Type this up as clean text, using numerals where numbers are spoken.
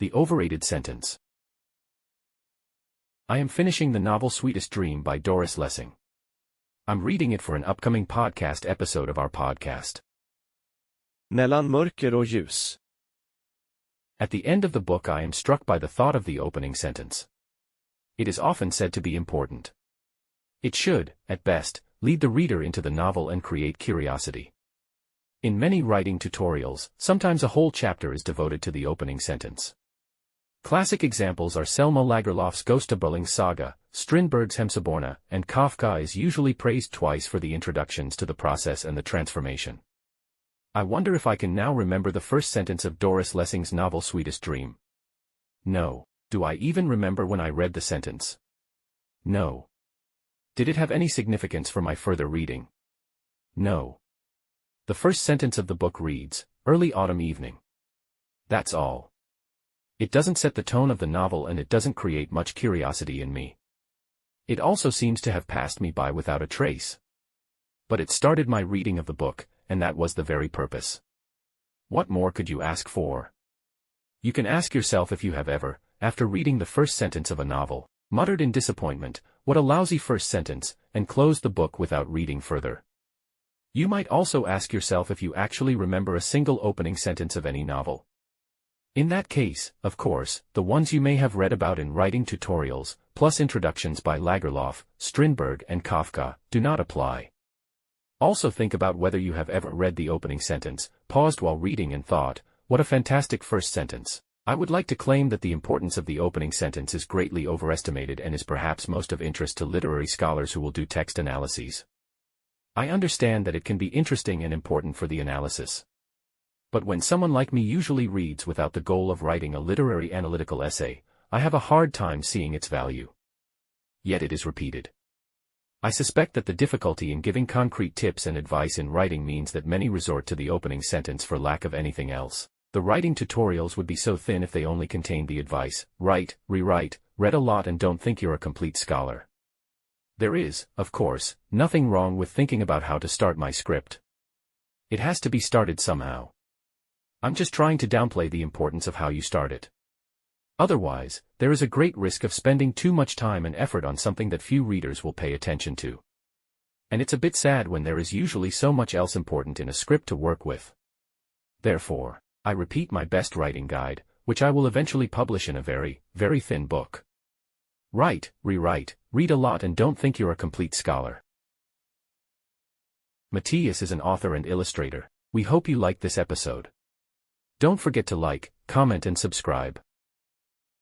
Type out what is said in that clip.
The overrated sentence. I am finishing the novel Sweetest Dream by Doris Lessing. I'm reading it for an upcoming podcast episode of our podcast. Mellan mörker och ljus. At the end of the book I am struck by the thought of the opening sentence. It is often said to be important. It should, at best, lead the reader into the novel and create curiosity. In many writing tutorials, sometimes a whole chapter is devoted to the opening sentence. Classic examples are Selma Lagerlöf's Gostabölling saga, Strindberg's Hemsöborna, and Kafka is usually praised twice for the introductions to the process and the transformation. I wonder if I can now remember the first sentence of Doris Lessing's novel Sweetest Dream. No. Do I even remember when I read the sentence? No. Did it have any significance for my further reading? No. The first sentence of the book reads, "Early autumn evening." That's all. It doesn't set the tone of the novel and it doesn't create much curiosity in me. It also seems to have passed me by without a trace. But it started my reading of the book, and that was the very purpose. What more could you ask for? You can ask yourself if you have ever, after reading the first sentence of a novel, muttered in disappointment, "What a lousy first sentence," and closed the book without reading further. You might also ask yourself if you actually remember a single opening sentence of any novel. In that case, of course, the ones you may have read about in writing tutorials, plus introductions by Lagerlöf, Strindberg and Kafka, do not apply. Also think about whether you have ever read the opening sentence, paused while reading and thought, "What a fantastic first sentence." I would like to claim that the importance of the opening sentence is greatly overestimated and is perhaps most of interest to literary scholars who will do text analyses. I understand that it can be interesting and important for the analysis. But when someone like me usually reads without the goal of writing a literary analytical essay, I have a hard time seeing its value. Yet it is repeated. I suspect that the difficulty in giving concrete tips and advice in writing means that many resort to the opening sentence for lack of anything else. The writing tutorials would be so thin if they only contained the advice, write, rewrite, read a lot and don't think you're a complete scholar. There is, of course, nothing wrong with thinking about how to start my script. It has to be started somehow. I'm just trying to downplay the importance of how you start it. Otherwise, there is a great risk of spending too much time and effort on something that few readers will pay attention to. And it's a bit sad when there is usually so much else important in a script to work with. Therefore, I repeat my best writing guide, which I will eventually publish in a very, very thin book. Write, rewrite, read a lot and don't think you're a complete scholar. Mattias is an author and illustrator. We hope you liked this episode. Don't forget to like, comment and subscribe.